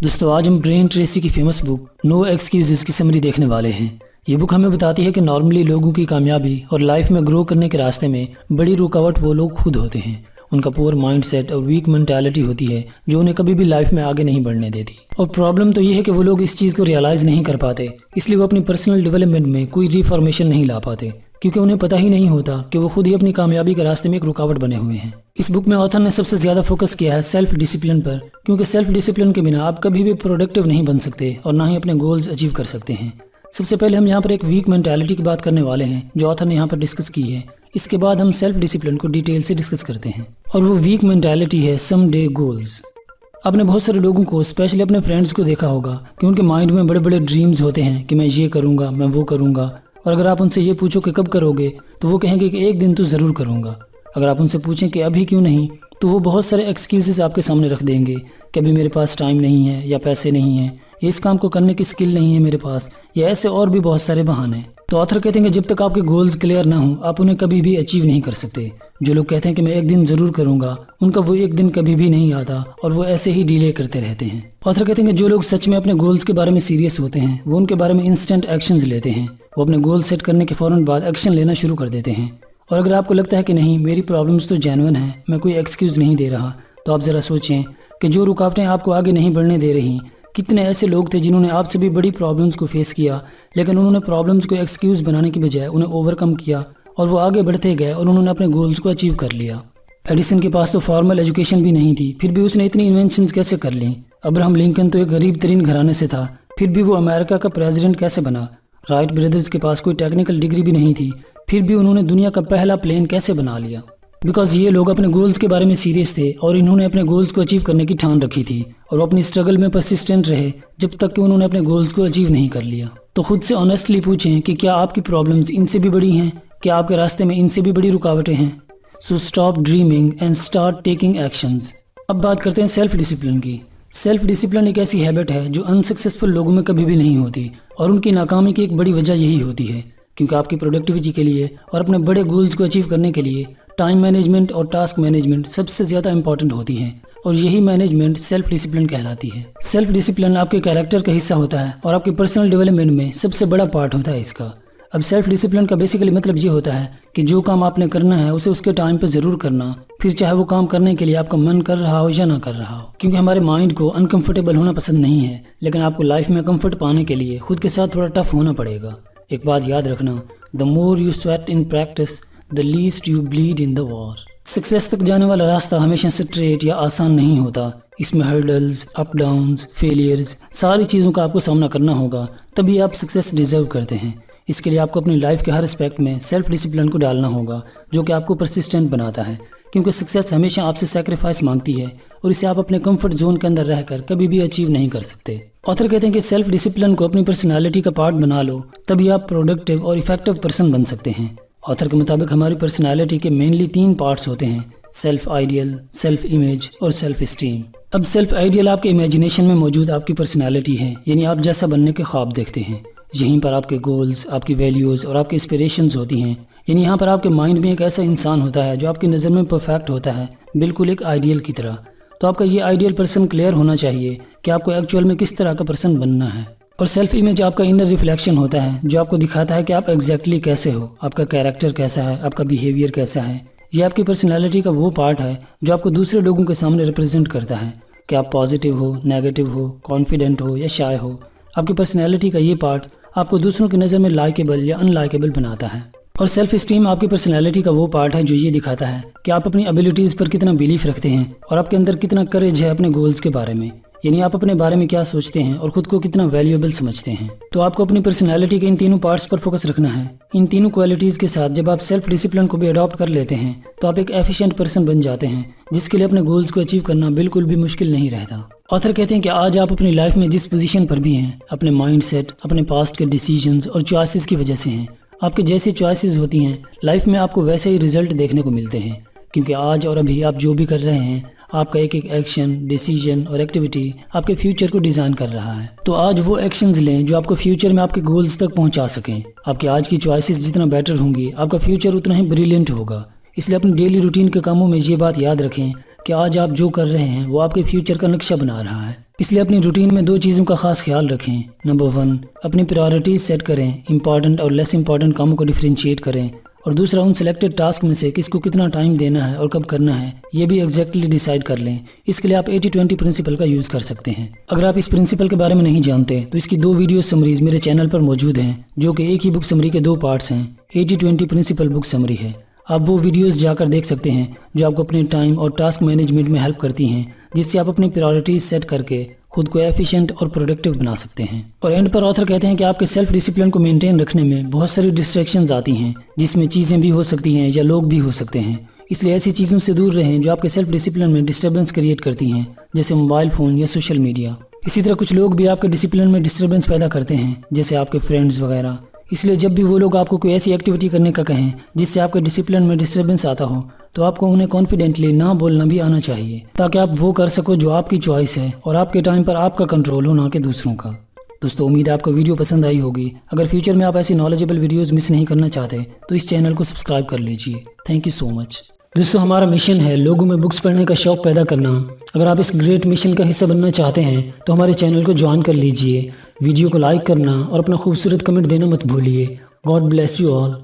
दोस्तों आज हम ब्रेन ट्रेसी की फेमस बुक नो एक्सक्यूजेस की समरी देखने वाले हैं। ये बुक हमें बताती है कि नॉर्मली लोगों की कामयाबी और लाइफ में ग्रो करने के रास्ते में बड़ी रुकावट वो लोग खुद होते हैं। उनका पुअर माइंडसेट और वीक मेंटालिटी होती है जो उन्हें कभी भी लाइफ में आगे नहीं बढ़ने देती। और प्रॉब्लम तो ये है कि वो लोग इस चीज़ को रियलाइज़ नहीं कर पाते, इसलिए वो अपनी पर्सनल डेवलपमेंट में कोई रिफॉर्मेशन नहीं ला पाते, क्योंकि उन्हें पता ही नहीं होता कि वो खुद ही अपनी कामयाबी के रास्ते में एक रुकावट बने हुए हैं। इस बुक में ऑथर ने सबसे ज़्यादा फोकस किया है सेल्फ डिसिप्लिन पर, क्योंकि सेल्फ डिसिप्लिन के बिना आप कभी भी प्रोडक्टिव नहीं बन सकते और ना ही अपने गोल्स अचीव कर सकते हैं। सबसे पहले हम यहाँ पर एक वीक मेंटालिटी की बात करने वाले हैं जो ऑथर ने यहाँ पर डिस्कस की है। इसके बाद हम सेल्फ डिसिप्लिन को डिटेल से डिस्कस करते हैं। और वो वीक मेंटालिटी है सम डे गोल्स। आपने बहुत सारे लोगों को, स्पेशली अपने फ्रेंड्स को देखा होगा कि उनके माइंड में बड़े बड़े ड्रीम्स होते हैं कि मैं ये करूँगा, मैं वो करूँगा। और अगर आप उनसे ये पूछो कि कब करोगे तो वो कहेंगे कि एक दिन तो ज़रूर करूँगा। अगर आप उनसे पूछें कि अभी क्यों नहीं, तो वो बहुत सारे एक्सक्यूजेस आपके सामने रख देंगे कि अभी मेरे पास टाइम नहीं है, या पैसे नहीं है, या इस काम को करने की स्किल नहीं है मेरे पास, या ऐसे और भी बहुत सारे बहाने। तो ऑथर कहते हैं कि जब तक आपके गोल्स क्लियर ना हो आप उन्हें कभी भी अचीव नहीं कर सकते। जो लोग कहते हैं कि मैं एक दिन ज़रूर करूँगा, उनका वो एक दिन कभी भी नहीं आता और वो ऐसे ही डिले करते रहते हैं। ऑथर कहते हैं कि जो लोग सच में अपने गोल्स के बारे में सीरियस होते हैं वो उनके बारे में इंस्टेंट एक्शंस लेते हैं। वो अपने गोल सेट करने के फ़ौरन बाद एक्शन लेना शुरू कर देते हैं। और अगर आपको लगता है कि नहीं मेरी प्रॉब्लम्स तो जेन्युइन है, मैं कोई एक्सक्यूज़ नहीं दे रहा, तो आप ज़रा सोचें कि जो रुकावटें आपको आगे नहीं बढ़ने दे रही, कितने ऐसे लोग थे जिन्होंने आपसे भी बड़ी प्रॉब्लम्स को फेस किया, लेकिन उन्होंने प्रॉब्लम्स को एक्सक्यूज़ बनाने की बजाय उन्हें ओवरकम किया और वो आगे बढ़ते गए और उन्होंने अपने गोल्स को अचीव कर लिया। एडिसन के पास तो फॉर्मल एजुकेशन भी नहीं थी, फिर भी उसने इतनी इन्वेंशंस कैसे कर ली। अब्राहम लिंकन तो एक गरीब तरीन घराने से था, फिर भी वो अमेरिका का प्रेसिडेंट कैसे बना। राइट ब्रदर्स के पास कोई टेक्निकल डिग्री भी नहीं थी, फिर भी उन्होंने दुनिया का पहला प्लेन कैसे बना लिया। बिकॉज ये लोग अपने गोल्स के बारे में सीरियस थे और इन्होंने अपने गोल्स को अचीव करने की ठान रखी थी और वो अपनी स्ट्रगल में परसिस्टेंट रहे जब तक कि उन्होंने अपने गोल्स को अचीव नहीं कर लिया। तो खुद से ऑनेस्टली पूछें कि क्या आपकी प्रॉब्लम्स इनसे भी बड़ी हैं, क्या आपके रास्ते में इनसे भी बड़ी रुकावटें हैं। So stop dreaming and start taking actions. अब बात करते हैं सेल्फ डिसिप्लिन की। सेल्फ डिसिप्लिन एक ऐसी हैबिट है जो अनसक्सेसफुल लोगों में कभी भी नहीं होती और उनकी नाकामी की एक बड़ी वजह यही होती है, क्योंकि आपकी प्रोडक्टिविटी के लिए और अपने बड़े गोल्स को अचीव करने के लिए टाइम मैनेजमेंट और टास्क मैनेजमेंट सबसे ज़्यादा इंपॉर्टेंट होती है और यही मैनेजमेंट सेल्फ डिसिप्लिन कहलाती है। सेल्फ डिसिप्लिन आपके कैरेक्टर का हिस्सा होता है और आपके पर्सनल डेवलपमेंट में सबसे बड़ा पार्ट होता है इसका। अब सेल्फ डिसिप्लिन का बेसिकली मतलब ये होता है कि जो काम आपने करना है उसे उसके टाइम पे ज़रूर करना, फिर चाहे वो काम करने के लिए आपका मन कर रहा हो या ना कर रहा हो। क्योंकि हमारे माइंड को अनकंफर्टेबल होना पसंद नहीं है, लेकिन आपको लाइफ में कंफर्ट पाने के लिए खुद के साथ थोड़ा टफ होना पड़ेगा। एक बात याद रखना, the more you sweat in practice the least you bleed in the war. Success तक जाने वाला रास्ता हमेशा स्ट्रेट या आसान नहीं होता। इसमें हर्डल्स, अप डाउन्स, फेलियर्स, सारी चीज़ों का आपको सामना करना होगा, तभी आप सक्सेस डिजर्व करते हैं। इसके लिए आपको अपनी लाइफ के हर एस्पेक्ट में सेल्फ डिसिप्लिन को डालना होगा, जो कि आपको परसिस्टेंट बनाता है, क्योंकि सक्सेस हमेशा आपसे सैक्रिफाइस मांगती है और इसे आप अपने कंफर्ट जोन के अंदर रहकर कभी भी अचीव नहीं कर सकते। ऑथर कहते हैं कि सेल्फ डिसिप्लिन को अपनी पर्सनालिटी का पार्ट बना लो, तभी आप प्रोडक्टिव और इफेक्टिव पर्सन बन सकते हैं। ऑथर के मुताबिक हमारी पर्सनालिटी के मेनली 3 पार्ट्स होते हैं, सेल्फ आइडियल, सेल्फ इमेज और सेल्फ इस्टीम। अब सेल्फ आइडियल आपके इमेजिनेशन में मौजूद आपकी पर्सनालिटी है, यानी आप जैसा बनने के ख्वाब देखते हैं। यहीं पर आपके गोल्स, आपकी वैल्यूज़ और आपकी इंस्पिरेशंस होती हैं, यानी यहाँ पर आपके माइंड में एक ऐसा इंसान होता है जो आपकी नज़र में परफेक्ट होता है, बिल्कुल एक आइडियल की तरह। तो आपका ये आइडियल पर्सन क्लियर होना चाहिए कि आपको एक्चुअल में किस तरह का पर्सन बनना है। और सेल्फ इमेज आपका इनर रिफ्लेक्शन होता है जो आपको दिखाता है कि आप एग्जैक्टली कैसे हो, आपका कैरेक्टर कैसा है, आपका बिहेवियर कैसा है। ये आपकी पर्सनैलिटी का वो पार्ट है जो आपको दूसरे लोगों के सामने रिप्रेजेंट करता है कि आप पॉजिटिव हो, नेगेटिव हो, कॉन्फिडेंट हो या शाय हो। आपकी पर्सनैलिटी का ये पार्ट आपको दूसरों की नज़र में लाइकेबल या अनलाइकेबल बनाता है। और सेल्फ इस्टीम आपकी पर्सनैलिटी का वो पार्ट है जो ये दिखाता है कि आप अपनी एबिलिटीज़ पर कितना बिलीफ रखते हैं और आपके अंदर कितना करेज है अपने गोल्स के बारे में, यानी आप अपने बारे में क्या सोचते हैं और खुद को कितना वैल्यूएबल समझते हैं। तो आपको अपनी पर्सनैलिटी के इन तीनों पार्ट्स पर फोकस रखना है। इन तीनों क्वालिटीज़ के साथ जब आप सेल्फ डिसिप्लिन को भी अडॉप्ट कर लेते हैं तो आप एक एफिशिएंट पर्सन बन जाते हैं, जिसके लिए अपने गोल्स को अचीव करना बिल्कुल भी मुश्किल नहीं रहता। ऑथर कहते हैं कि आज आप अपनी लाइफ में जिस पोजीशन पर भी हैं, अपने माइंडसेट, अपने पास्ट के डिसीजंस और चॉइसेस की वजह से हैं। आपके जैसी चॉइसेस होती हैं लाइफ में आपको वैसे ही रिजल्ट देखने को मिलते हैं, क्योंकि आज और अभी आप जो भी कर रहे हैं, आपका एक एक एक्शन, डिसीजन और एक्टिविटी आपके फ्यूचर को डिज़ाइन कर रहा है। तो आज वो एक्शंस लें जो आपको फ्यूचर में आपके गोल्स तक पहुंचा सकें। आपकी आज की चॉइसेस जितना बेटर होंगी, आपका फ्यूचर उतना ही ब्रिलियंट होगा। इसलिए अपनी डेली रूटीन के कामों में ये बात याद रखें कि आज आप जो कर रहे हैं वो आपके फ्यूचर का नक्शा बना रहा है। इसलिए अपनी रूटीन में 2 चीज़ों का खास ख्याल रखें। नंबर 1, अपनी प्रायोरिटीज़ सेट करें, इंपॉर्टेंट और लेस इंपॉर्टेंट कामों को डिफरेंशिएट करें। और दूसरा, उन सिलेक्टेड टास्क में से किसको कितना टाइम देना है और कब करना है ये भी एग्जैक्टली डिसाइड कर लें। इसके लिए आप 80-20 प्रिंसिपल का यूज़ कर सकते हैं। अगर आप इस प्रिंसिपल के बारे में नहीं जानते तो इसकी 2 वीडियो समरीज मेरे चैनल पर मौजूद हैं, जो कि एक ही बुक समरी के 2 पार्ट्स हैं। 80-20 प्रिंसिपल बुक समरी है। आप वो वीडियोस जाकर देख सकते हैं जो आपको अपने टाइम और टास्क मैनेजमेंट में हेल्प करती हैं, जिससे आप अपनी प्रायोरिटीज़ सेट करके खुद को एफिशिएंट और प्रोडक्टिव बना सकते हैं। और एंड पर ऑथर कहते हैं कि आपके सेल्फ डिसिप्लिन को मेंटेन रखने में बहुत सारी डिस्ट्रैक्शंस आती हैं, जिसमें चीज़ें भी हो सकती हैं या लोग भी हो सकते हैं। इसलिए ऐसी चीज़ों से दूर रहें जो आपके सेल्फ डिसिप्लिन में डिस्टर्बेंस क्रिएट करती हैं, जैसे मोबाइल फ़ोन या सोशल मीडिया। इसी तरह कुछ लोग भी आपके डिसिप्लिन में डिस्टर्बेंस पैदा करते हैं, जैसे आपके फ्रेंड्स वगैरह। इसलिए जब भी वो लोग आपको कोई ऐसी एक्टिविटी करने का कहें जिससे आपके डिसिप्लिन में डिस्टर्बेंस आता हो, तो आपको उन्हें कॉन्फिडेंटली ना बोलना भी आना चाहिए, ताकि आप वो कर सको जो आपकी चॉइस है और आपके टाइम पर आपका कंट्रोल हो, ना कि दूसरों का। दोस्तों, उम्मीद है आपको वीडियो पसंद आई होगी। अगर फ्यूचर में आप ऐसी नॉलेजेबल वीडियोस मिस नहीं करना चाहते तो इस चैनल को सब्सक्राइब कर लीजिए। Thank you so much. दोस्तों, हमारा मिशन है लोगों में बुक्स पढ़ने का शौक़ पैदा करना। अगर आप इस ग्रेट मिशन का हिस्सा बनना चाहते हैं तो हमारे चैनल को ज्वाइन कर लीजिए। वीडियो को लाइक करना और अपना खूबसूरत कमेंट देना मत भूलिए। God bless you all.